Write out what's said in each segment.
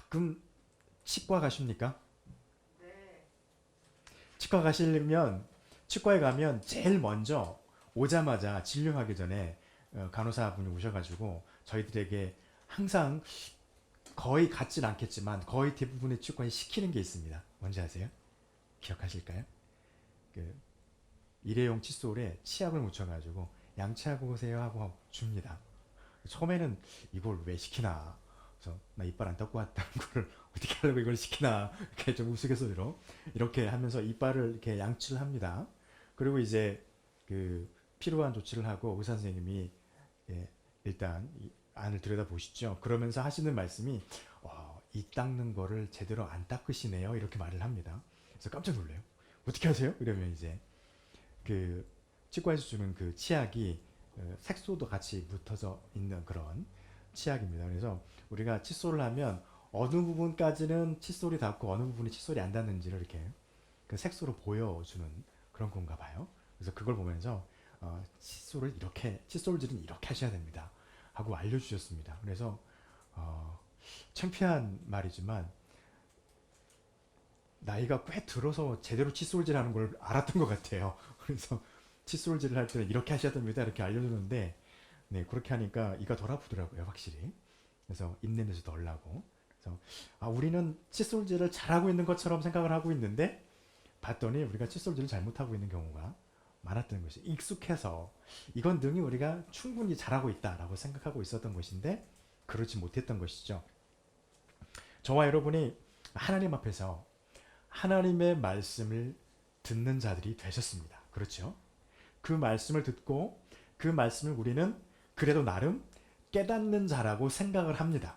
가끔 치과 가십니까? 네. 치과 가시려면 치과에 가면 제일 먼저 오자마자 진료하기 전에 간호사분이 오셔가지고 저희들에게 항상 거의 같진 않겠지만 거의 대부분의 치과에 시키는 게 있습니다. 뭔지 아세요? 기억하실까요? 그 일회용 칫솔에 치약을 묻혀가지고 양치하고 오세요 하고 줍니다. 처음에는 이걸 왜 시키나? 그래서 나 이빨 안 닦고 왔다는 걸 어떻게 하려고 이걸 시키나? 이렇게 좀 우스갯소리로 이렇게 하면서 이빨을 이렇게 양치를 합니다. 그리고 이제 그 필요한 조치를 하고 의사 선생님이 일단 이 안을 들여다 보시죠. 그러면서 하시는 말씀이 이 닦는 거를 제대로 안 닦으시네요. 이렇게 말을 합니다. 그래서 깜짝 놀래요. 어떻게 하세요? 이러면 이제 그 치과에서 주는 그 치약이 색소도 같이 묻어져 있는 그런 치약입니다. 그래서 우리가 칫솔을 하면 어느 부분까지는 칫솔이 닿고 어느 부분이 칫솔이 안 닿는지를 이렇게 그 색소로 보여주는 그런 건가 봐요. 그래서 그걸 보면서 칫솔을 이렇게 칫솔질은 이렇게 하셔야 됩니다. 하고 알려주셨습니다. 그래서 어, 창피한 말이지만 나이가 꽤 들어서 제대로 칫솔질하는 걸 알았던 것 같아요. 그래서 칫솔질을 할 때는 이렇게 하셔야 됩니다. 이렇게 알려주는데 네, 그렇게 하니까 이가 덜 아프더라고요, 확실히. 그래서 입냄새 덜 나고. 그래서 우리는 칫솔질을 잘하고 있는 것처럼 생각을 하고 있는데 봤더니 우리가 칫솔질을 잘못하고 있는 경우가 많았던 것이 익숙해서 이건 능히 우리가 충분히 잘하고 있다라고 생각하고 있었던 것인데 그렇지 못했던 것이죠. 저와 여러분이 하나님 앞에서 하나님의 말씀을 듣는 자들이 되셨습니다. 그렇죠? 그 말씀을 듣고 그 말씀을 우리는 그래도 나름 깨닫는 자라고 생각을 합니다.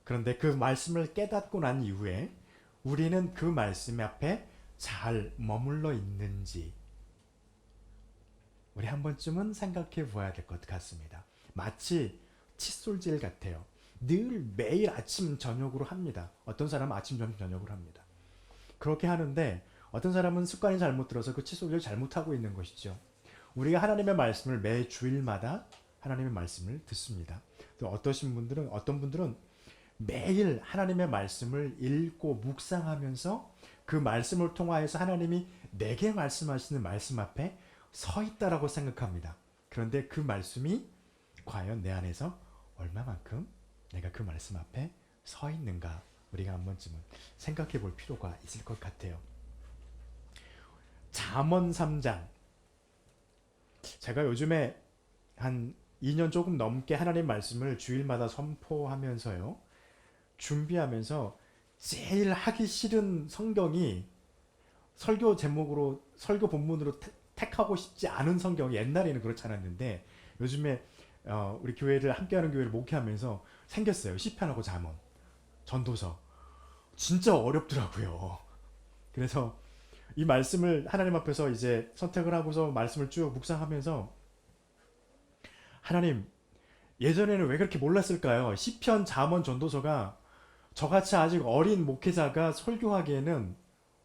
그런데 그 말씀을 깨닫고 난 이후에 우리는 그 말씀 앞에 잘 머물러 있는지 우리 한 번쯤은 생각해 보아야 될 것 같습니다. 마치 칫솔질 같아요. 늘 매일 아침 저녁으로 합니다. 어떤 사람은 아침 점심 저녁으로 합니다. 그렇게 하는데 어떤 사람은 습관이 잘못 들어서 그 칫솔질을 잘못하고 있는 것이죠. 우리가 하나님의 말씀을 매 주일마다 하나님의 말씀을 듣습니다. 또 어떤 분들은 매일 하나님의 말씀을 읽고 묵상하면서 그 말씀을 통하여서 하나님이 내게 말씀하시는 말씀 앞에 서 있다라고 생각합니다. 그런데 그 말씀이 과연 내 안에서 얼마만큼 내가 그 말씀 앞에 서 있는가 우리가 한 번쯤은 생각해 볼 필요가 있을 것 같아요. 잠언 3장. 제가 요즘에 한 2년 조금 넘게 하나님 말씀을 주일마다 선포하면서요. 준비하면서 제일 하기 싫은 성경이 설교 제목으로 설교 본문으로 택하고 싶지 않은 성경이 옛날에는 그렇지 않았는데 요즘에 우리 교회를 함께하는 교회를 목회하면서 생겼어요. 시편하고 잠언, 전도서. 진짜 어렵더라고요. 그래서 이 말씀을 하나님 앞에서 이제 선택을 하고서 말씀을 쭉 묵상하면서 하나님 예전에는 왜 그렇게 몰랐을까요? 시편, 잠언, 전도서가 저같이 아직 어린 목회자가 설교하기에는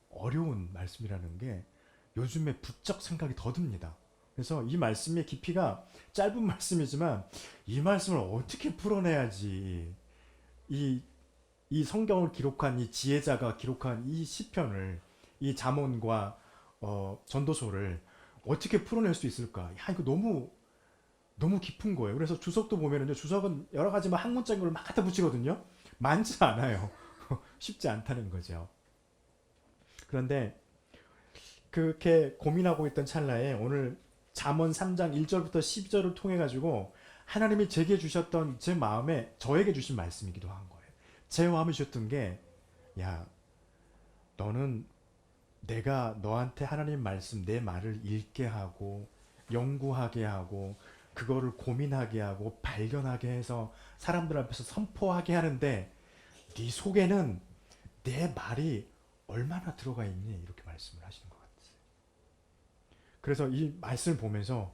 어려운 말씀이라는 게 요즘에 부쩍 생각이 더 듭니다. 그래서 이 말씀의 깊이가 짧은 말씀이지만 이 말씀을 어떻게 풀어내야지 이, 이 성경을 기록한 이 지혜자가 기록한 이 시편을 이 잠언과 전도서를 어떻게 풀어낼 수 있을까? 야 이거 너무 깊은 거예요. 그래서 주석도 보면은요 주석은 여러 가지 막 학문적인 걸 막 갖다 붙이거든요. 많지 않아요. 쉽지 않다는 거죠. 그런데 그렇게 고민하고 있던 찰나에 오늘 잠언 3장 1절부터 12절을 통해 가지고 하나님이 제게 주셨던 제 마음에 저에게 주신 말씀이기도 한 거예요. 제 마음에 주셨던 게 야, 너는 내가 너한테 하나님 말씀 내 말을 읽게 하고 연구하게 하고 그거를 고민하게 하고 발견하게 해서 사람들 앞에서 선포하게 하는데 네 속에는 내 말이 얼마나 들어가 있니? 이렇게 말씀을 하시는 것 같아요. 그래서 이 말씀을 보면서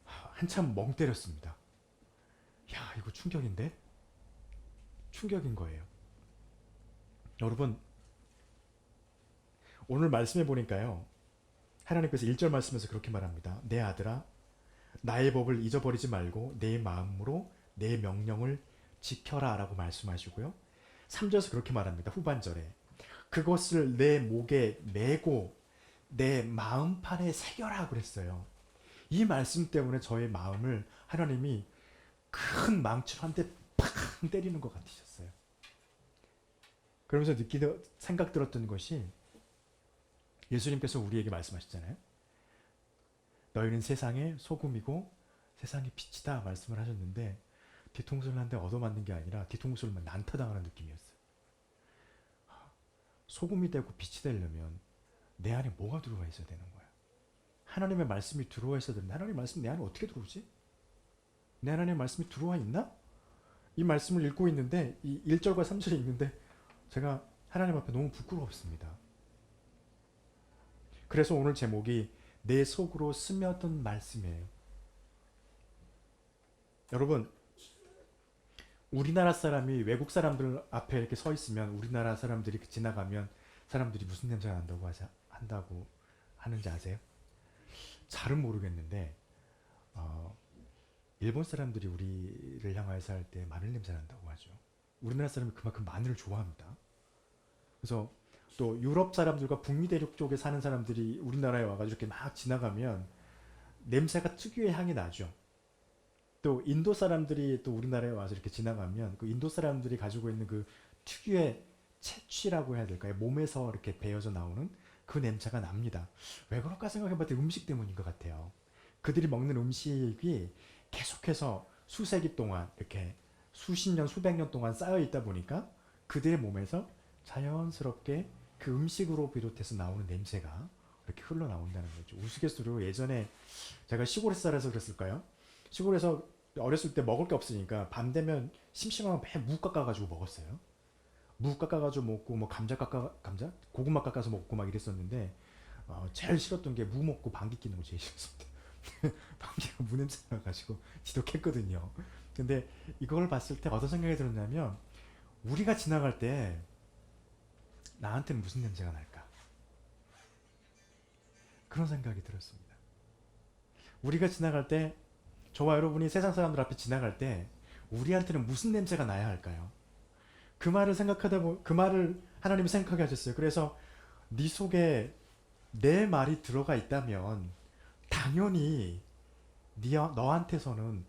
한참 멍 때렸습니다. 야, 이거 충격인데? 충격인 거예요. 여러분, 오늘 말씀해 보니까요. 하나님께서 1절 말씀에서 그렇게 말합니다. 내 아들아, 나의 법을 잊어버리지 말고 내 마음으로 내 명령을 지켜라 라고 말씀하시고요. 3절에서 그렇게 말합니다. 후반절에. 그것을 내 목에 메고 내 마음판에 새겨라 그랬어요. 이 말씀 때문에 저의 마음을 하나님이 큰 망치로 한 대 팍 때리는 것 같으셨어요. 그러면서 생각 들었던 것이 예수님께서 우리에게 말씀하셨잖아요. 너희는 세상의 소금이고 세상의 빛이다 말씀을 하셨는데 뒤통수를 한 대 얻어맞는 게 아니라 뒤통수를 난타당하는 느낌이었어요. 소금이 되고 빛이 되려면 내 안에 뭐가 들어와 있어야 되는 거야? 하나님의 말씀이 들어와 있어야 되는데 하나님의 말씀 내 안에 어떻게 들어오지? 내 안에 말씀이 들어와 있나? 이 말씀을 읽고 있는데 이 1절과 3절이 있는데 제가 하나님 앞에 너무 부끄럽습니다. 그래서 오늘 제목이 내 속으로 스며든 말씀이에요. 여러분, 우리나라 사람이 외국 사람들 앞에 이렇게 서 있으면 우리나라 사람들이 지나가면 사람들이 무슨 냄새가 한다고 하는지 아세요? 잘은 모르겠는데 일본 사람들이 우리를 향하여서 할 때 마늘 냄새 난다고 하죠. 우리나라 사람이 그만큼 마늘을 좋아합니다. 그래서 또 유럽 사람들과 북미 대륙 쪽에 사는 사람들이 우리나라에 와가지고 이렇게 막 지나가면 냄새가 특유의 향이 나죠. 또 인도 사람들이 또 우리나라에 와서 이렇게 지나가면 그 인도 사람들이 가지고 있는 그 특유의 채취라고 해야 될까요? 몸에서 이렇게 배어져 나오는 그 냄새가 납니다. 왜 그럴까 생각해봤더니 음식 때문인 것 같아요. 그들이 먹는 음식이 계속해서 수세기 동안 이렇게 수십 년, 수백 년 동안 쌓여 있다 보니까 그들의 몸에서 자연스럽게 그 음식으로 비롯해서 나오는 냄새가 이렇게 흘러나온다는 거죠. 우스갯소리로 예전에 제가 시골에 살아서 그랬을까요? 시골에서 어렸을 때 먹을 게 없으니까 밤 되면 심심하면 매 무 깎아가지고 먹었어요. 무 깎아가지고 먹고 뭐 감자 고구마 깎아서 먹고 막 이랬었는데 제일 싫었던 게 무 먹고 방귀 뀌는 거 제일 싫었습니다. 방귀가 무 냄새 나가지고 지독했거든요. 근데 이걸 봤을 때 어떤 생각이 들었냐면 우리가 지나갈 때 나한테는 무슨 냄새가 날까? 그런 생각이 들었습니다. 우리가 지나갈 때 저와 여러분이 세상 사람들 앞에 지나갈 때 우리한테는 무슨 냄새가 나야 할까요? 그 말을 그 말을 하나님이 생각하게 하셨어요. 그래서 네 속에 내 말이 들어가 있다면 당연히 너한테서는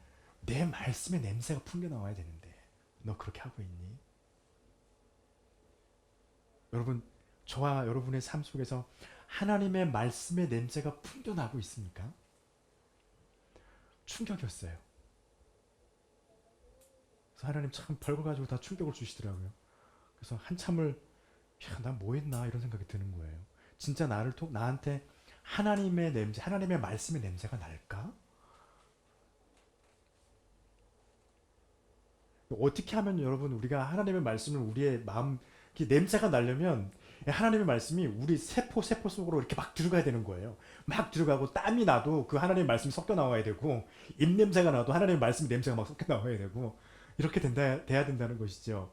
내 말씀의 냄새가 풍겨 나와야 되는데 너 그렇게 하고 있니? 여러분, 저와 여러분의 삶 속에서 하나님의 말씀의 냄새가 풍겨 나고 있습니까? 충격이었어요. 그래서 하나님 참 별거 가지고 다 충격을 주시더라고요. 그래서 한참을 나 뭐 했나 이런 생각이 드는 거예요. 진짜 나한테 하나님의 냄새, 하나님의 말씀의 냄새가 날까? 어떻게 하면 여러분 우리가 하나님의 말씀을 우리의 마음 냄새가 나려면 하나님의 말씀이 우리 세포 속으로 이렇게 막 들어가야 되는 거예요. 막 들어가고 땀이 나도 그 하나님의 말씀이 섞여 나와야 되고 입냄새가 나도 하나님의 말씀 냄새가 막 섞여 나와야 되고 이렇게 돼야 된다는 것이죠.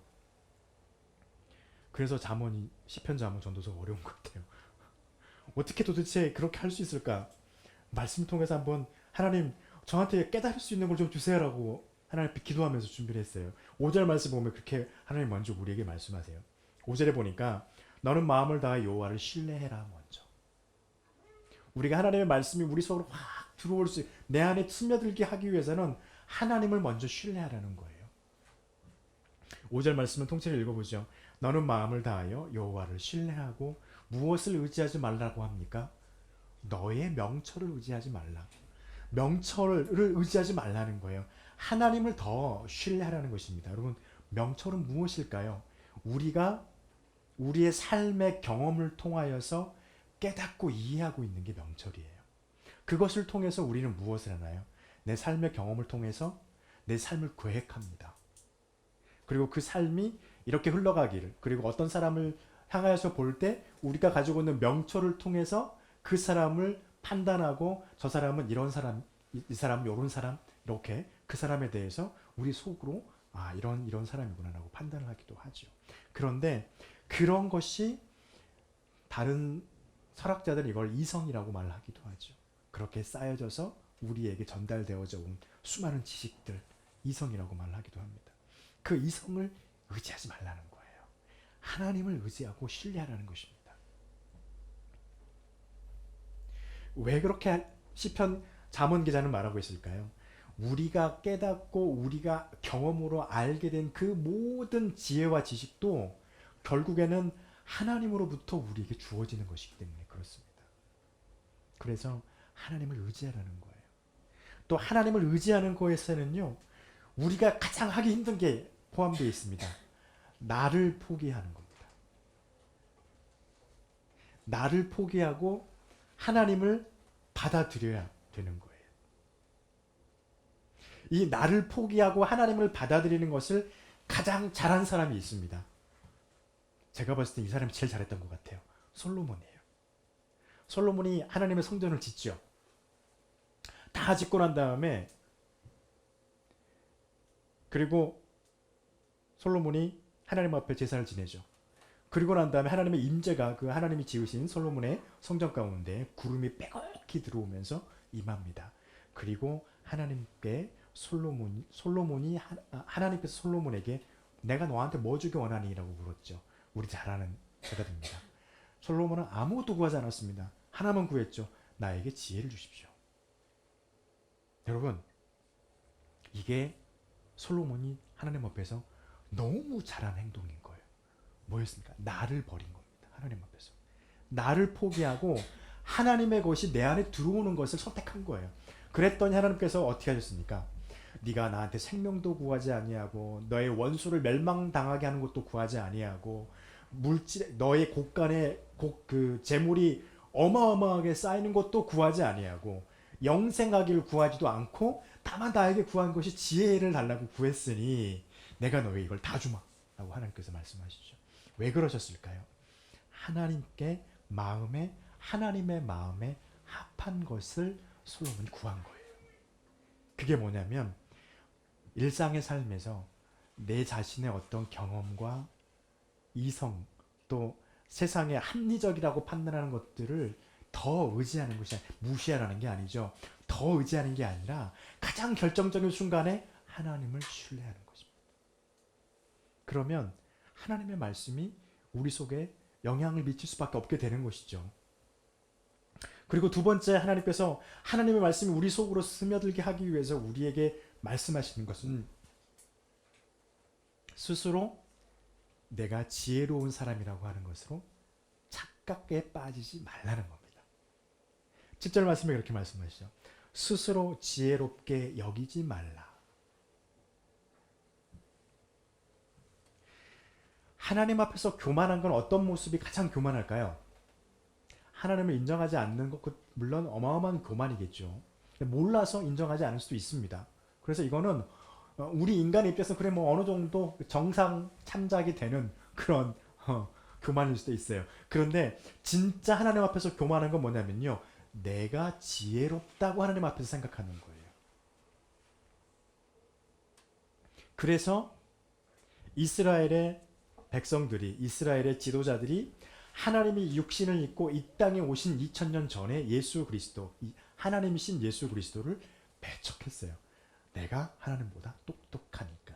그래서 시편 잠언 전도서가 어려운 것 같아요. 어떻게 도대체 그렇게 할 수 있을까? 말씀 통해서 한번 하나님 저한테 깨달을 수 있는 걸 좀 주세요라고 하나님 기도하면서 준비를 했어요. 5절 말씀 보면 그렇게 하나님 먼저 우리에게 말씀하세요. 5절에 보니까 너는 마음을 다해 여호와를 신뢰해라 먼저. 우리가 하나님의 말씀이 우리 속으로 확 들어올 내 안에 스며들게 하기 위해서는 하나님을 먼저 신뢰하라는 거예요. 5절 말씀은 통째로 읽어보죠. 너는 마음을 다하여 여호와를 신뢰하고 무엇을 의지하지 말라고 합니까? 너의 명철을 의지하지 말라. 명철을 의지하지 말라는 거예요. 하나님을 더 신뢰하라는 것입니다. 여러분, 명철은 무엇일까요? 우리가 우리의 삶의 경험을 통하여서 깨닫고 이해하고 있는 게 명철이에요. 그것을 통해서 우리는 무엇을 하나요? 내 삶의 경험을 통해서 내 삶을 계획합니다. 그리고 그 삶이 이렇게 흘러가기를, 그리고 어떤 사람을 향하여서 볼 때 우리가 가지고 있는 명철을 통해서 그 사람을 판단하고 저 사람은 이런 사람, 이 사람은 이런 사람, 이렇게 그 사람에 대해서 우리 속으로 이런 사람이구나라고 판단을 하기도 하죠. 그런데 그런 것이 다른 철학자들은 이걸 이성이라고 말하기도 하죠. 그렇게 쌓여져서 우리에게 전달되어져 온 수많은 지식들, 이성이라고 말하기도 합니다. 그 이성을 의지하지 말라는 거예요. 하나님을 의지하고 신뢰하라는 것입니다. 왜 그렇게 시편 잠언 기자는 말하고 있을까요? 우리가 깨닫고 우리가 경험으로 알게 된 그 모든 지혜와 지식도 결국에는 하나님으로부터 우리에게 주어지는 것이기 때문에 그렇습니다. 그래서 하나님을 의지하라는 거예요. 또 하나님을 의지하는 거에서는요, 우리가 가장 하기 힘든 게 포함되어 있습니다. 나를 포기하는 겁니다. 나를 포기하고 하나님을 받아들여야 되는 거예요. 이 나를 포기하고 하나님을 받아들이는 것을 가장 잘한 사람이 있습니다. 제가 봤을 때 이 사람이 제일 잘했던 것 같아요. 솔로몬이에요. 솔로몬이 하나님의 성전을 짓죠. 다 짓고 난 다음에 그리고 솔로몬이 하나님 앞에 제사를 지내죠. 그리고 난 다음에 하나님의 임재가 그 하나님이 지으신 솔로몬의 성전 가운데 구름이 빼곡히 들어오면서 임합니다. 그리고 하나님께 솔로몬이 하나님께서 솔로몬에게 내가 너한테 뭐 주기 원하니? 라고 물었죠. 우리 잘 아는 대답입니다. 솔로몬은 아무것도 구하지 않았습니다. 하나만 구했죠. 나에게 지혜를 주십시오. 여러분, 이게 솔로몬이 하나님 앞에서 너무 잘한 행동인 거예요. 뭐였습니까? 나를 버린 겁니다. 하나님 앞에서. 나를 포기하고 하나님의 것이 내 안에 들어오는 것을 선택한 거예요. 그랬더니 하나님께서 어떻게 하셨습니까? 네가 나한테 생명도 구하지 아니하고 너의 원수를 멸망당하게 하는 것도 구하지 아니하고 물질 너의 곳간에 그 재물이 어마어마하게 쌓이는 것도 구하지 아니하고 영생하기를 구하지도 않고 다만 나에게 구한 것이 지혜를 달라고 구했으니 내가 너에게 이걸 다 주마 라고 하나님께서 말씀하시죠. 왜 그러셨을까요? 하나님의 마음에 합한 것을 솔로몬이 구한 거예요. 그게 뭐냐면 일상의 삶에서 내 자신의 어떤 경험과 이성 또 세상의 합리적이라고 판단하는 것들을 더 의지하는 것이 무시하라는 게 아니죠. 더 의지하는 게 아니라 가장 결정적인 순간에 하나님을 신뢰하는 것입니다. 그러면 하나님의 말씀이 우리 속에 영향을 미칠 수밖에 없게 되는 것이죠. 그리고 두 번째, 하나님께서 하나님의 말씀이 우리 속으로 스며들게 하기 위해서 우리에게 말씀하시는 것은 스스로 내가 지혜로운 사람이라고 하는 것으로 착각에 빠지지 말라는 겁니다. 10절 말씀에 그렇게 말씀하시죠. 스스로 지혜롭게 여기지 말라. 하나님 앞에서 교만한 건 어떤 모습이 가장 교만할까요? 하나님을 인정하지 않는 것, 물론 어마어마한 교만이겠죠. 몰라서 인정하지 않을 수도 있습니다. 그래서 이거는 우리 인간의 입장에서 그래 뭐 어느 정도 정상 참작이 되는 그런 교만일 수도 있어요. 그런데 진짜 하나님 앞에서 교만한 건 뭐냐면요. 내가 지혜롭다고 하나님 앞에서 생각하는 거예요. 그래서 이스라엘의 백성들이, 이스라엘의 지도자들이 하나님이 육신을 입고 이 땅에 오신 2000년 전에 예수 그리스도, 하나님이신 예수 그리스도를 배척했어요. 내가 하나님보다 똑똑하니까.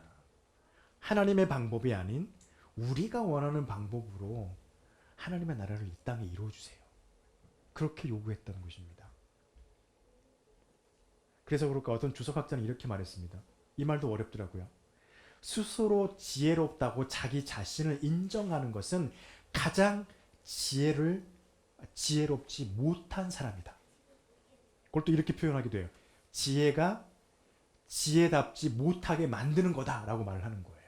하나님의 방법이 아닌 우리가 원하는 방법으로 하나님의 나라를 이 땅에 이루어주세요. 그렇게 요구했다는 것입니다. 그래서 그럴까 어떤 주석학자는 이렇게 말했습니다. 이 말도 어렵더라고요. 스스로 지혜롭다고 자기 자신을 인정하는 것은 가장 지혜롭지 못한 사람이다. 그걸 또 이렇게 표현하기도 해요. 지혜가 지혜답지 못하게 만드는 거다라고 말을 하는 거예요.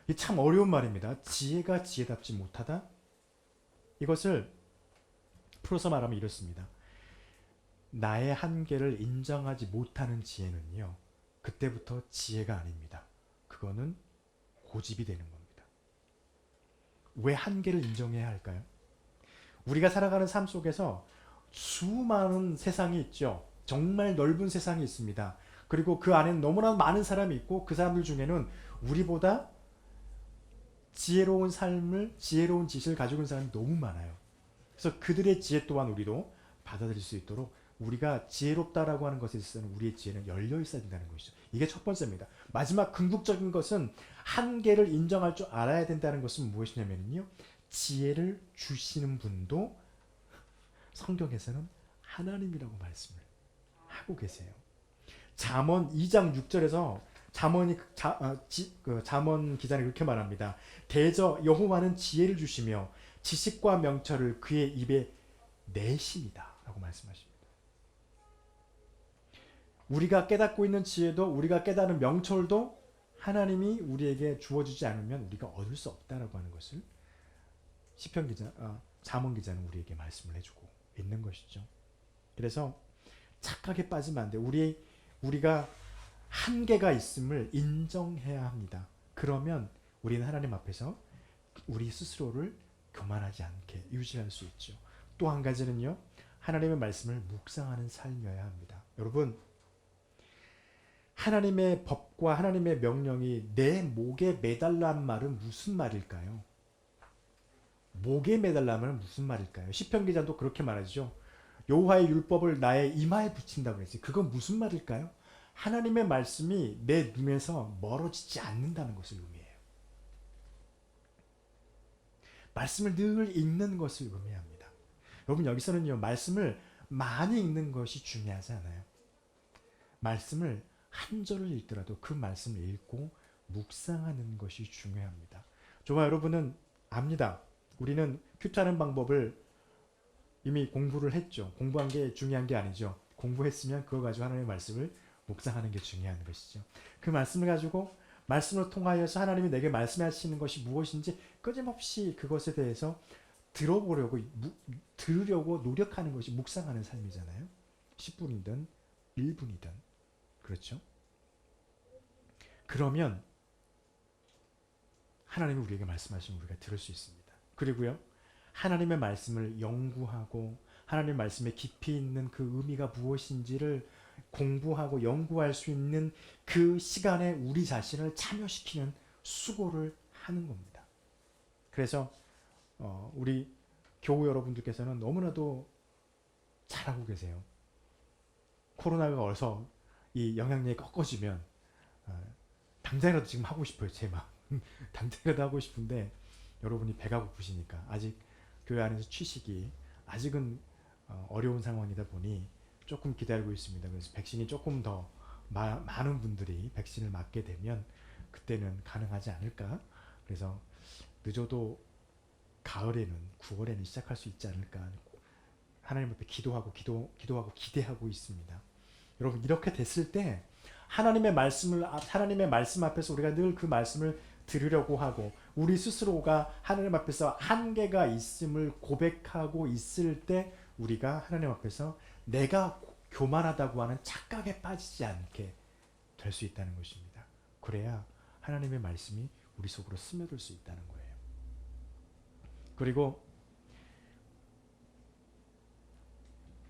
이 참 어려운 말입니다. 지혜가 지혜답지 못하다? 이것을 풀어서 말하면 이렇습니다. 나의 한계를 인정하지 못하는 지혜는요. 그때부터 지혜가 아닙니다. 그거는 고집이 되는 겁니다. 왜 한계를 인정해야 할까요? 우리가 살아가는 삶 속에서 수많은 세상이 있죠. 정말 넓은 세상이 있습니다. 그리고 그 안에는 너무나 많은 사람이 있고 그 사람들 중에는 우리보다 지혜로운 삶을, 지혜로운 지식을 가지고 있는 사람이 너무 많아요. 그래서 그들의 지혜 또한 우리도 받아들일 수 있도록 우리가 지혜롭다라고 하는 것에 있어서는 우리의 지혜는 열려 있어야 된다는 것이죠. 이게 첫 번째입니다. 마지막 궁극적인 것은 한계를 인정할 줄 알아야 된다는 것은 무엇이냐면요. 지혜를 주시는 분도 성경에서는 하나님이라고 말씀을 하고 계세요. 잠언 2장 6절에서 잠언 기자는 이렇게 말합니다. 대저 여호와는 지혜를 주시며 지식과 명철을 그의 입에 내십니다. 라고 말씀하십니다. 우리가 깨닫고 있는 지혜도 우리가 깨닫는 명철도 하나님이 우리에게 주어주지 않으면 우리가 얻을 수 없다라고 하는 것을 잠언 기자는 우리에게 말씀을 해주고 있는 것이죠. 그래서 착각에 빠지면 안 돼. 우리가 한계가 있음을 인정해야 합니다. 그러면 우리는 하나님 앞에서 우리 스스로를 교만하지 않게 유지할 수 있죠. 또 한 가지는요. 하나님의 말씀을 묵상하는 삶이어야 합니다. 여러분, 하나님의 법과 하나님의 명령이 내 목에 매달란 말은 무슨 말일까요? 목에 매달라면 무슨 말일까요? 시편 기자도 그렇게 말하죠. 여호와의 율법을 나의 이마에 붙인다고 했어요. 그건 무슨 말일까요? 하나님의 말씀이 내 눈에서 멀어지지 않는다는 것을 의미해요. 말씀을 늘 읽는 것을 의미합니다. 여러분 여기서는요. 말씀을 많이 읽는 것이 중요하지 않아요. 말씀을 한 절을 읽더라도 그 말씀을 읽고 묵상하는 것이 중요합니다. 저와 여러분은 압니다. 우리는 큐트하는 방법을 이미 공부를 했죠. 공부한 게 중요한 게 아니죠. 공부했으면 그거 가지고 하나님의 말씀을 묵상하는 게 중요한 것이죠. 그 말씀을 가지고 말씀을 통하여서 하나님이 내게 말씀하시는 것이 무엇인지 끊임없이 그것에 대해서 들으려고 노력하는 것이 묵상하는 삶이잖아요. 10분이든 1분이든 그렇죠. 그러면 하나님이 우리에게 말씀하시면 우리가 들을 수 있습니다. 그리고요. 하나님의 말씀을 연구하고 하나님의 말씀에 깊이 있는 그 의미가 무엇인지를 공부하고 연구할 수 있는 그 시간에 우리 자신을 참여시키는 수고를 하는 겁니다. 그래서 우리 교우 여러분들께서는 너무나도 잘하고 계세요. 코로나가 어서 이 영향력이 꺾어지면 당장이라도 지금 하고 싶어요. 제 마음. 당장이라도 하고 싶은데 여러분이 배가 고프시니까 아직 교회 안에서 취식이 아직은 어려운 상황이다 보니 조금 기다리고 있습니다. 그래서 백신이 조금 더 많은 분들이 백신을 맞게 되면 그때는 가능하지 않을까. 그래서 늦어도 가을에는 9월에는 시작할 수 있지 않을까. 하나님 앞에 기도하고 기대하고 있습니다. 여러분 이렇게 됐을 때 하나님의 말씀 앞에서 우리가 늘 그 말씀을 들으려고 하고 우리 스스로가 하나님 앞에서 한계가 있음을 고백하고 있을 때 우리가 하나님 앞에서 내가 교만하다고 하는 착각에 빠지지 않게 될 수 있다는 것입니다. 그래야 하나님의 말씀이 우리 속으로 스며들 수 있다는 거예요. 그리고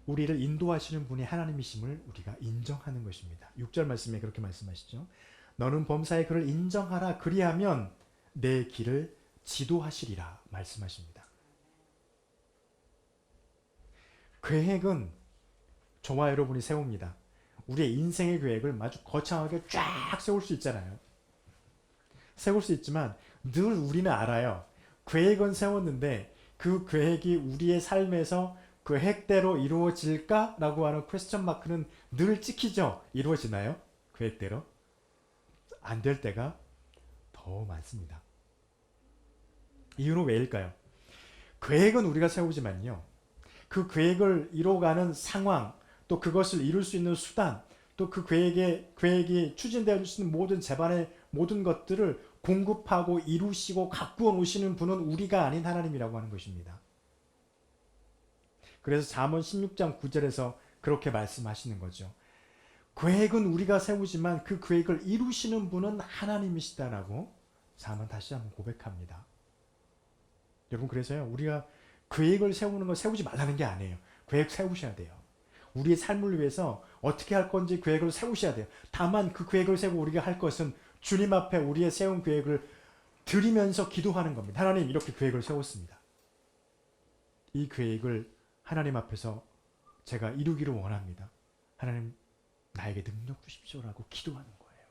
우리를 인도하시는 분이 하나님이심을 우리가 인정하는 것입니다. 6절 말씀에 그렇게 말씀하시죠. 너는 범사에 그를 인정하라. 그리하면 내 길을 지도하시리라 말씀하십니다. 계획은 저와 여러분이 세웁니다. 우리의 인생의 계획을 아주 거창하게 쫙 세울 수 있잖아요. 세울 수 있지만 늘 우리는 알아요. 계획은 세웠는데 그 계획이 우리의 삶에서 계획대로 이루어질까라고 하는 퀘스천 마크는 늘 찍히죠. 이루어지나요? 계획대로? 안 될 때가 더 많습니다. 이유는 왜일까요? 계획은 우리가 세우지만요. 그 계획을 이뤄가는 상황, 또 그것을 이룰 수 있는 수단, 또 그 계획이 추진되어 수 있는 모든 재반의 모든 것들을 공급하고 이루시고 가꾸어 놓으시는 분은 우리가 아닌 하나님이라고 하는 것입니다. 그래서 잠언 16장 9절에서 그렇게 말씀하시는 거죠. 계획은 우리가 세우지만 그 계획을 이루시는 분은 하나님이시다라고 잠언 다시 한번 고백합니다. 여러분 그래서요. 우리가 계획을 세우는 건 세우지 말라는 게 아니에요. 계획 세우셔야 돼요. 우리의 삶을 위해서 어떻게 할 건지 계획을 세우셔야 돼요. 다만 그 계획을 세우고 우리가 할 것은 주님 앞에 우리의 세운 계획을 드리면서 기도하는 겁니다. 하나님 이렇게 계획을 세웠습니다. 이 계획을 하나님 앞에서 제가 이루기를 원합니다. 하나님 나에게 능력 주십시오라고 기도하는 거예요.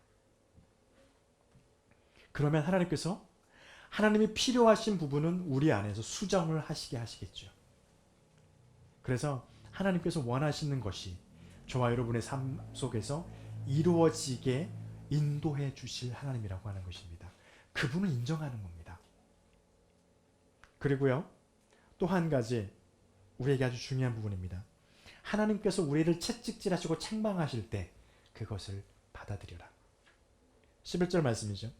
그러면 하나님께서 하나님이 필요하신 부분은 우리 안에서 수정을 하시게 하시겠죠. 그래서 하나님께서 원하시는 것이 저와 여러분의 삶 속에서 이루어지게 인도해 주실 하나님이라고 하는 것입니다. 그분을 인정하는 겁니다. 그리고요, 또 한 가지 우리에게 아주 중요한 부분입니다. 하나님께서 우리를 채찍질하시고 책망하실 때 그것을 받아들여라. 11절 말씀이죠.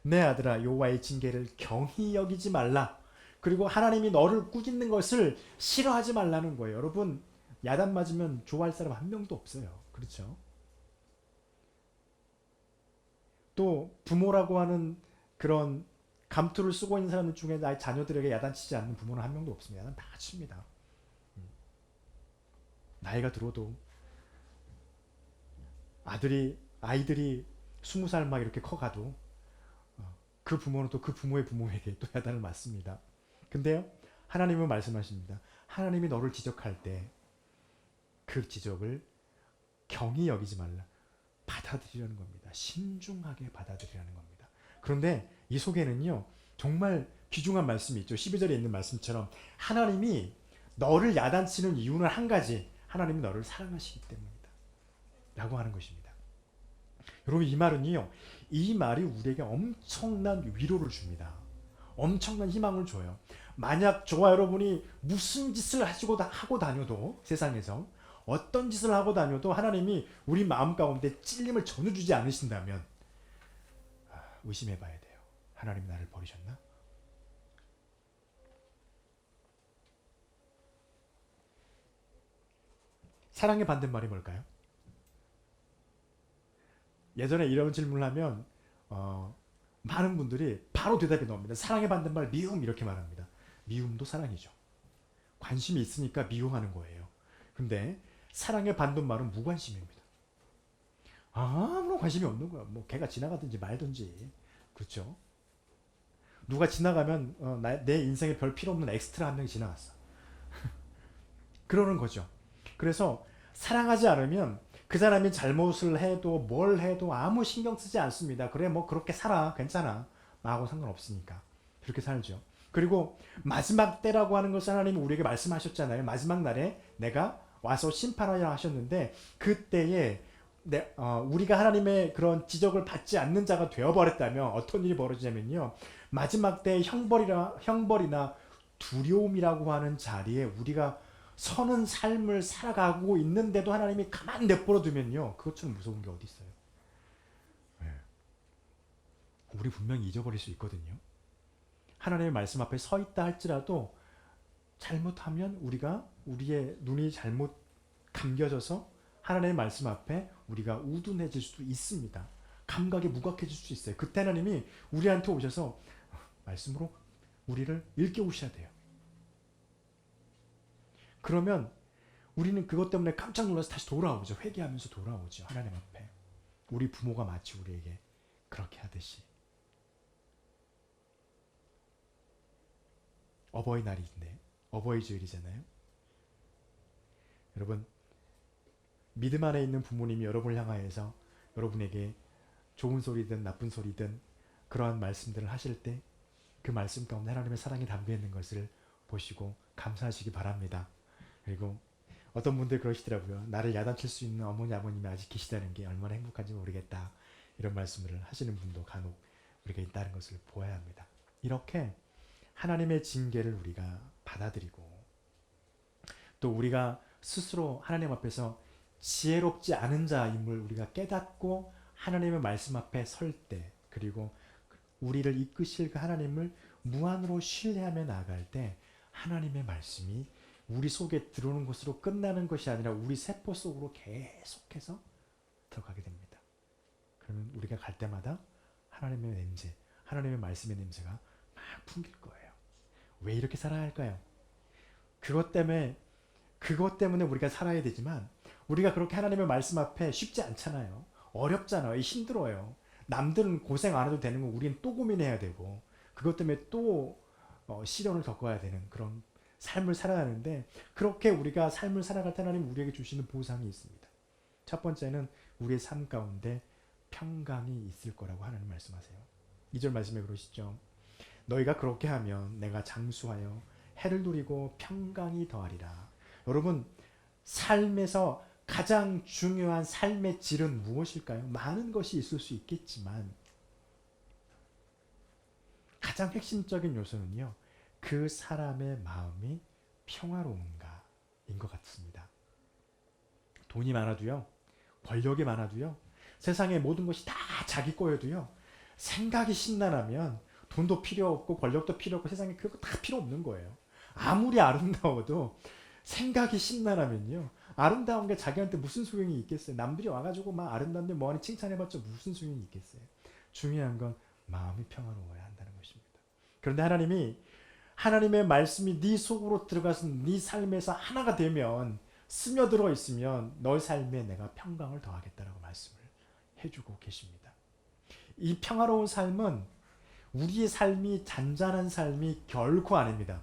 내 아들아 여호와의 징계를 경히 여기지 말라. 그리고 하나님이 너를 꾸짖는 것을 싫어하지 말라는 거예요. 여러분, 야단 맞으면 좋아할 사람 한 명도 없어요. 그렇죠? 또 부모라고 하는 그런 감투를 쓰고 있는 사람들 중에 나의 자녀들에게 야단치지 않는 부모는 한 명도 없습니다. 야단 다 칩니다. 나이가 들어도 아이들이 20살 막 이렇게 커가도 그 부모는 또 그 부모의 부모에게 또 야단을 맞습니다. 근데요, 하나님은 말씀하십니다. 하나님이 너를 지적할 때 그 지적을 경히 여기지 말라. 받아들이려는 겁니다. 신중하게 받아들이라는 겁니다. 그런데 이 속에는요, 정말 귀중한 말씀이 있죠. 12절에 있는 말씀처럼 하나님이 너를 야단치는 이유는 한 가지. 하나님이 너를 사랑하시기 때문이다. 라고 하는 것입니다. 여러분, 이 말은요, 이 말이 우리에게 엄청난 위로를 줍니다. 엄청난 희망을 줘요. 만약 저와 여러분이 무슨 짓을 하고 다녀도 세상에서 어떤 짓을 하고 다녀도 하나님이 우리 마음 가운데 찔림을 전혀 주지 않으신다면 의심해 봐야 돼요. 하나님 나를 버리셨나? 사랑의 반대말이 뭘까요? 예전에 이런 질문을 하면 많은 분들이 바로 대답이 나옵니다. 사랑의 반대말 미움 이렇게 말합니다. 미움도 사랑이죠. 관심이 있으니까 미움하는 거예요. 근데 사랑의 반대말은 무관심입니다. 아무런 관심이 없는 거야. 뭐 걔가 지나가든지 말든지. 그렇죠? 누가 지나가면 내 인생에 별 필요 없는 엑스트라 한 명이 지나갔어. 그러는 거죠. 그래서 사랑하지 않으면 그 사람이 잘못을 해도 뭘 해도 아무 신경 쓰지 않습니다. 그래 뭐 그렇게 살아 괜찮아 나하고 상관없으니까 그렇게 살죠. 그리고 마지막 때라고 하는 것을 하나님이 우리에게 말씀하셨잖아요. 마지막 날에 내가 와서 심판하려 하셨는데 그때에 우리가 하나님의 그런 지적을 받지 않는 자가 되어버렸다면 어떤 일이 벌어지냐면요. 마지막 때 형벌이나 두려움이라고 하는 자리에 우리가 서는 삶을 살아가고 있는데도 하나님이 가만 내버려 두면요. 그것처럼 무서운 게 어디 있어요. 네. 우리 분명히 잊어버릴 수 있거든요. 하나님의 말씀 앞에 서 있다 할지라도 잘못하면 우리의 눈이 잘못 감겨져서 하나님의 말씀 앞에 우리가 우둔해질 수도 있습니다. 감각이 무각해질 수 있어요. 그때 하나님이 우리한테 오셔서 말씀으로 우리를 일깨우셔야 돼요. 그러면 우리는 그것 때문에 깜짝 놀라서 다시 돌아오죠. 회개하면서 돌아오죠. 하나님 앞에. 우리 부모가 마치 우리에게 그렇게 하듯이. 어버이날인데 어버이 주일이잖아요. 여러분, 믿음 안에 있는 부모님이 여러분을 향하여서 여러분에게 좋은 소리든 나쁜 소리든 그러한 말씀들을 하실 때 그 말씀 가운데 하나님의 사랑이 담겨 있는 것을 보시고 감사하시기 바랍니다. 그리고 어떤 분들 그러시더라고요. 나를 야단칠 수 있는 어머니 아버님이 아직 계시다는 게 얼마나 행복한지 모르겠다. 이런 말씀을 하시는 분도 간혹 우리가 있다는 것을 보아야 합니다. 이렇게 하나님의 징계를 우리가 받아들이고 또 우리가 스스로 하나님 앞에서 지혜롭지 않은 자임을 우리가 깨닫고 하나님의 말씀 앞에 설 때 그리고 우리를 이끄실 그 하나님을 무한으로 신뢰하며 나아갈 때 하나님의 말씀이 우리 속에 들어오는 것으로 끝나는 것이 아니라 우리 세포 속으로 계속해서 들어가게 됩니다. 그러면 우리가 갈 때마다 하나님의 냄새, 하나님의 말씀의 냄새가 막 풍길 거예요. 왜 이렇게 살아야 할까요? 그것 때문에 우리가 살아야 되지만 우리가 그렇게 하나님의 말씀 앞에 쉽지 않잖아요. 어렵잖아요. 힘들어요. 남들은 고생 안 해도 되는 거 우리는 또 고민해야 되고 그것 때문에 또 시련을 겪어야 되는 그런 삶을 살아가는데 그렇게 우리가 삶을 살아갈 때 하나님 우리에게 주시는 보상이 있습니다. 첫 번째는 우리의 삶 가운데 평강이 있을 거라고 하나님 말씀하세요. 2절 말씀에 그러시죠. 너희가 그렇게 하면 내가 장수하여 해를 누리고 평강이 더하리라. 여러분, 삶에서 가장 중요한 삶의 질은 무엇일까요? 많은 것이 있을 수 있겠지만 가장 핵심적인 요소는요. 그 사람의 마음이 평화로운가인 것 같습니다. 돈이 많아도요. 권력이 많아도요. 세상의 모든 것이 다 자기 거여도요. 생각이 심란하면 돈도 필요 없고 권력도 필요 없고 세상에 그거 다 필요 없는 거예요. 아무리 아름다워도 생각이 심란하면요. 아름다운 게 자기한테 무슨 소용이 있겠어요. 남들이 와가지고 막 아름다운데 뭐하니 칭찬해봤자 무슨 소용이 있겠어요. 중요한 건 마음이 평화로워야 한다는 것입니다. 그런데 하나님이 하나님의 말씀이 네 속으로 들어가서 네 삶에서 하나가 되면 스며들어 있으면 너의 삶에 내가 평강을 더하겠다라고 말씀을 해주고 계십니다. 이 평화로운 삶은 우리의 삶이 잔잔한 삶이 결코 아닙니다.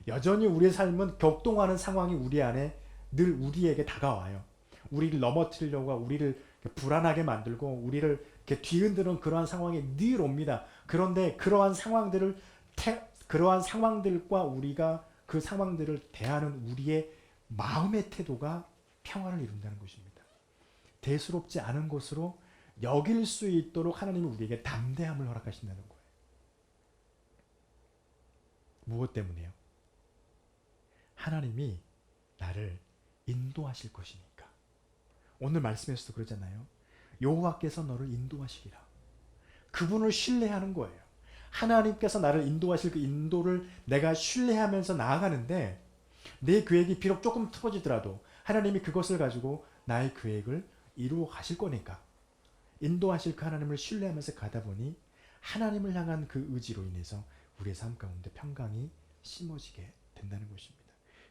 여전히 우리의 삶은 격동하는 상황이 우리 안에 늘 우리에게 다가와요. 우리를 넘어뜨리려고 우리를 불안하게 만들고 우리를 이렇게 뒤흔드는 그러한 상황이 늘 옵니다. 그런데 그러한 상황들과 우리가 그 상황들을 대하는 우리의 마음의 태도가 평화를 이룬다는 것입니다. 대수롭지 않은 것으로 여길 수 있도록 하나님은 우리에게 담대함을 허락하신다는 거예요. 무엇 때문에요? 하나님이 나를 인도하실 것이니까. 오늘 말씀에서도 그러잖아요. 여호와께서 너를 인도하시리라. 그분을 신뢰하는 거예요. 하나님께서 나를 인도하실 그 인도를 내가 신뢰하면서 나아가는데 내 계획이 비록 조금 틀어지더라도 하나님이 그것을 가지고 나의 계획을 이루어 가실 거니까 인도하실 그 하나님을 신뢰하면서 가다 보니 하나님을 향한 그 의지로 인해서 우리의 삶 가운데 평강이 심어지게 된다는 것입니다.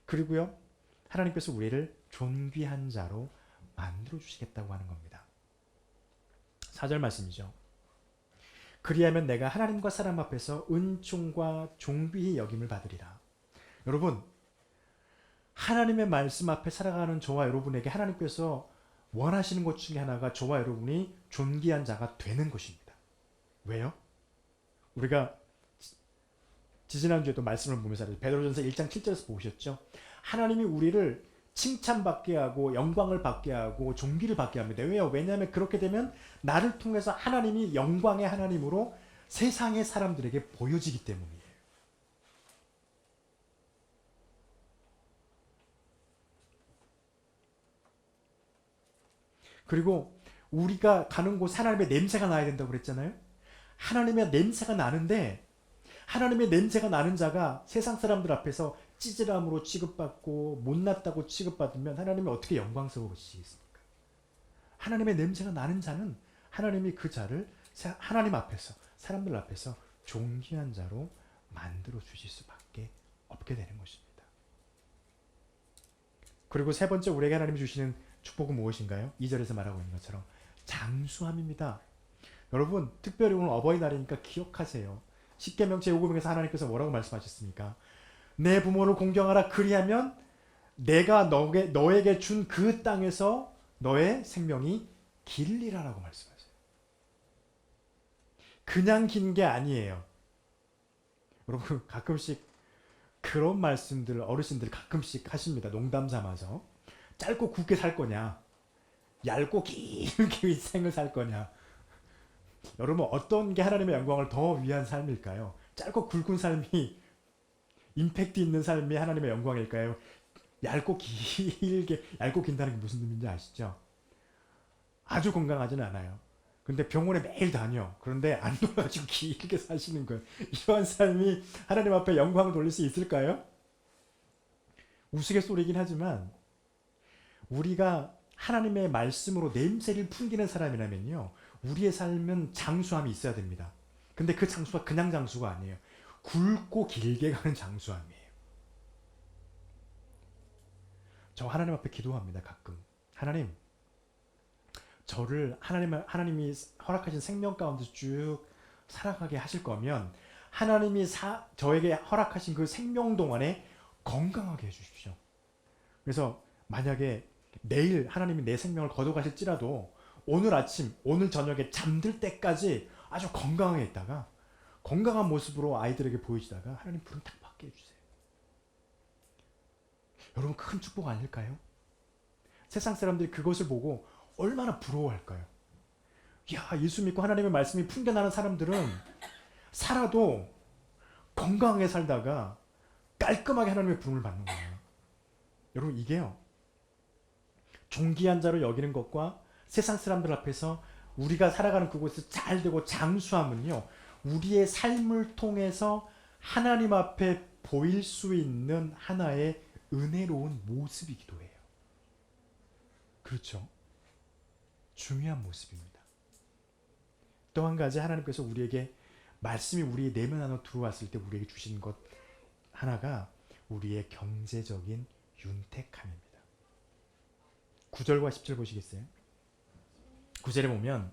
그리고요, 하나님께서 우리를 존귀한 자로 만들어 주시겠다고 하는 겁니다. 4절 말씀이죠. 그리하면 내가 하나님과 사람 앞에서 은총과 존귀히 여김을 받으리라. 여러분, 하나님의 말씀 앞에 살아가는 저와 여러분에게 하나님께서 원하시는 것 중에 하나가 저와 여러분이 존귀한 자가 되는 것입니다. 왜요? 우리가 지지난주에도 말씀을 보면서 베드로전서 1장 7절에서 보셨죠? 하나님이 우리를 칭찬받게 하고 영광을 받게 하고 존귀를 받게 합니다. 왜요? 왜냐하면 그렇게 되면 나를 통해서 하나님이 영광의 하나님으로 세상의 사람들에게 보여지기 때문이에요. 그리고 우리가 가는 곳 하나님의 냄새가 나야 된다고 그랬잖아요. 하나님의 냄새가 나는데 하나님의 냄새가 나는 자가 세상 사람들 앞에서 찌질함으로 취급받고 못났다고 취급받으면 하나님이 어떻게 영광스러우시겠습니까? 하나님의 냄새가 나는 자는 하나님이 그 자를 하나님 앞에서 사람들 앞에서 존귀한 자로 만들어 주실 수밖에 없게 되는 것입니다. 그리고 세 번째 우리에게 하나님이 주시는 축복은 무엇인가요? 2절에서 말하고 있는 것처럼 장수함입니다. 여러분, 특별히 오늘 어버이날이니까 기억하세요. 십계명 제5금에서 하나님께서 뭐라고 말씀하셨습니까? 내 부모를 공경하라. 그리하면 내가 너에게 준 그 땅에서 너의 생명이 길리라라고 말씀하세요. 그냥 긴 게 아니에요. 여러분, 가끔씩 그런 말씀들 어르신들 가끔씩 하십니다. 농담 삼아서. 짧고 굵게 살 거냐? 얇고 길게 생을 살 거냐? 여러분, 어떤 게 하나님의 영광을 더 위한 삶일까요? 짧고 굵은 삶이 임팩트 있는 삶이 하나님의 영광일까요? 얇고 길게, 얇고 긴다는 게 무슨 의미인지 아시죠? 아주 건강하지는 않아요. 근데 병원에 매일 다녀. 그런데 안 돌아가지고 길게 사시는 거예요. 이러한 삶이 하나님 앞에 영광을 돌릴 수 있을까요? 우스갯소리긴 하지만 우리가 하나님의 말씀으로 냄새를 풍기는 사람이라면요. 우리의 삶은 장수함이 있어야 됩니다. 근데 그 장수가 그냥 장수가 아니에요. 굵고 길게 가는 장수함이에요. 저 하나님 앞에 기도합니다. 가끔. 하나님, 저를 하나님이 허락하신 생명 가운데 쭉 살아가게 하실 거면 하나님이 저에게 허락하신 그 생명 동안에 건강하게 해주십시오. 그래서 만약에 내일 하나님이 내 생명을 거둬가실지라도 오늘 아침, 오늘 저녁에 잠들 때까지 아주 건강하게 있다가 건강한 모습으로 아이들에게 보이시다가 하나님 부름 탁 받게 해주세요. 여러분 큰 축복 아닐까요? 세상 사람들이 그것을 보고 얼마나 부러워할까요? 야, 예수 믿고 하나님의 말씀이 풍겨나는 사람들은 살아도 건강하게 살다가 깔끔하게 하나님의 부름을 받는 거예요. 여러분 이게요. 존귀한 자로 여기는 것과 세상 사람들 앞에서 우리가 살아가는 그곳에서 잘 되고 장수함은요. 우리의 삶을 통해서 하나님 앞에 보일 수 있는 하나의 은혜로운 모습이기도 해요. 그렇죠? 중요한 모습입니다. 또 한 가지 하나님께서 우리에게 말씀이 우리의 내면 안으로 들어왔을 때 우리에게 주신 것 하나가 우리의 경제적인 윤택함입니다. 9절과 10절 보시겠어요? 9절에 보면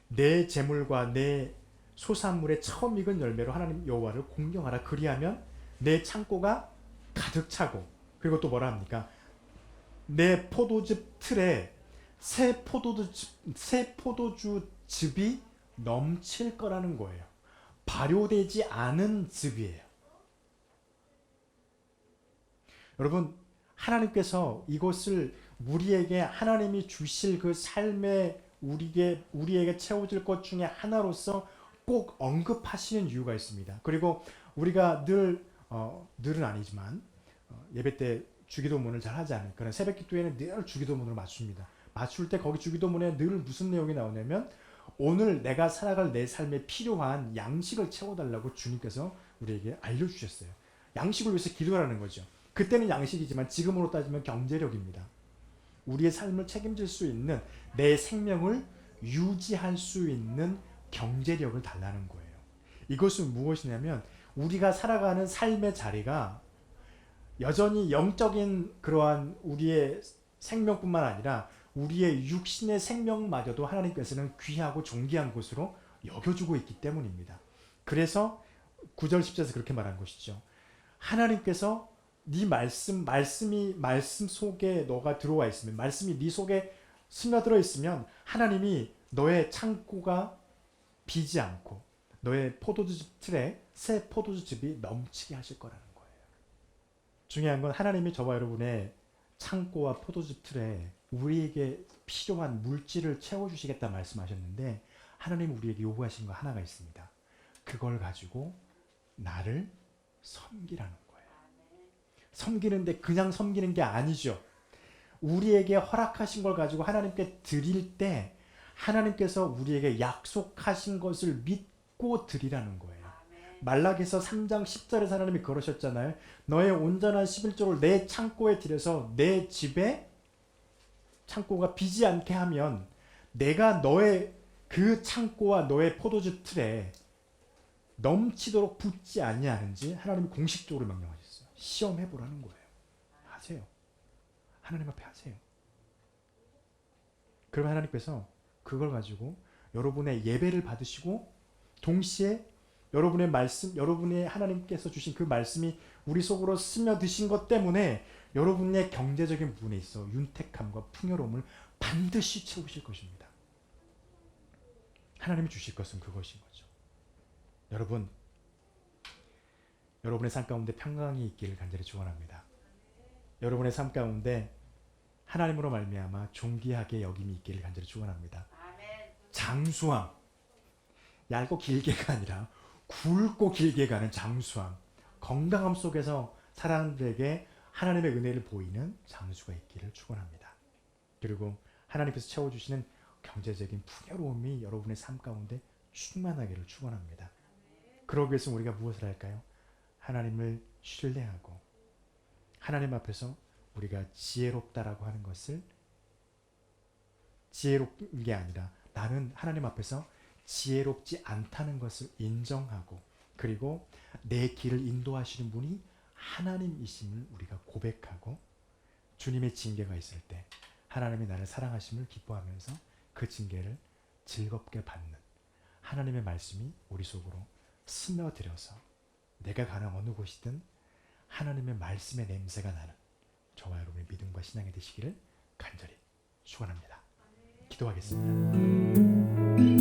내 재물과 내 소산물의 처음 익은 열매로 하나님 여호와를 공경하라. 그리하면 내 창고가 가득 차고, 그리고 또 뭐라 합니까? 내 포도즙 틀에 새 포도주 즙이 넘칠 거라는 거예요. 발효되지 않은 즙이에요. 여러분 하나님께서 이것을 우리에게 하나님이 주실 그 삶에 우리에게 채워질 것 중에 하나로서 꼭 언급하시는 이유가 있습니다. 그리고 우리가 늘은 아니지만 예배 때 주기도문을 잘 하지 않아요. 그런 새벽 기도에는 늘 주기도문을 맞춥니다. 맞출 때 거기 주기도문에 늘 무슨 내용이 나오냐면 오늘 내가 살아갈 내 삶에 필요한 양식을 채워달라고 주님께서 우리에게 알려주셨어요. 양식을 위해서 기도하라는 거죠. 그때는 양식이지만 지금으로 따지면 경제력입니다. 우리의 삶을 책임질 수 있는 내 생명을 유지할 수 있는 경제력을 달라는 거예요. 이것은 무엇이냐면 우리가 살아가는 삶의 자리가 여전히 영적인 그러한 우리의 생명뿐만 아니라 우리의 육신의 생명마저도 하나님께서는 귀하고 존귀한 것으로 여겨주고 있기 때문입니다. 그래서 9절 10절에서 그렇게 말한 것이죠. 하나님께서 네 말씀이 말씀 속에 너가 들어와 있으면, 말씀이 네 속에 스며들어 있으면 하나님이 너의 창고가 비지 않고 너의 포도주즙 틀에 새 포도주즙이 넘치게 하실 거라는 거예요. 중요한 건 하나님이 저와 여러분의 창고와 포도즙 틀에 우리에게 필요한 물질을 채워주시겠다 말씀하셨는데 하나님은 우리에게 요구하신 거 하나가 있습니다. 그걸 가지고 나를 섬기라는 거예요. 섬기는데 그냥 섬기는 게 아니죠. 우리에게 허락하신 걸 가지고 하나님께 드릴 때 하나님께서 우리에게 약속하신 것을 믿고 드리라는 거예요. 말라기서 3장 10절에서 하나님이 그러셨잖아요. 너의 온전한 11조를 내 창고에 들여서 내 집에 창고가 비지 않게 하면 내가 너의 그 창고와 너의 포도주 틀에 넘치도록 붓지 아니하는지 하나님이 공식적으로 명령하셨어요. 시험해보라는 거예요. 하세요. 하나님 앞에 하세요. 그러면 하나님께서 그걸 가지고 여러분의 예배를 받으시고 동시에 여러분의 말씀, 여러분의 하나님께서 주신 그 말씀이 우리 속으로 스며드신 것 때문에 여러분의 경제적인 부분에 있어 윤택함과 풍요로움을 반드시 채우실 것입니다. 하나님이 주실 것은 그것인 거죠. 여러분, 여러분의 삶 가운데 평강이 있기를 간절히 축원합니다. 여러분의 삶 가운데 하나님으로 말미암아 존귀하게 여김이 있기를 간절히 축원합니다. 장수함, 얇고 길게가 아니라 굵고 길게 가는 장수함, 건강함 속에서 사람들에게 하나님의 은혜를 보이는 장수가 있기를 축원합니다. 그리고 하나님께서 채워주시는 경제적인 풍요로움이 여러분의 삶 가운데 충만하기를 축원합니다. 그러기 위해서 우리가 무엇을 할까요? 하나님을 신뢰하고 하나님 앞에서 우리가 지혜롭다라고 하는 것을 지혜롭은 게 아니라 나는 하나님 앞에서 지혜롭지 않다는 것을 인정하고 그리고 내 길을 인도하시는 분이 하나님이심을 우리가 고백하고 주님의 징계가 있을 때 하나님이 나를 사랑하심을 기뻐하면서 그 징계를 즐겁게 받는 하나님의 말씀이 우리 속으로 스며들어서 내가 가는 어느 곳이든 하나님의 말씀의 냄새가 나는 저와 여러분의 믿음과 신앙이 되시기를 간절히 축원합니다. 기도하겠습니다.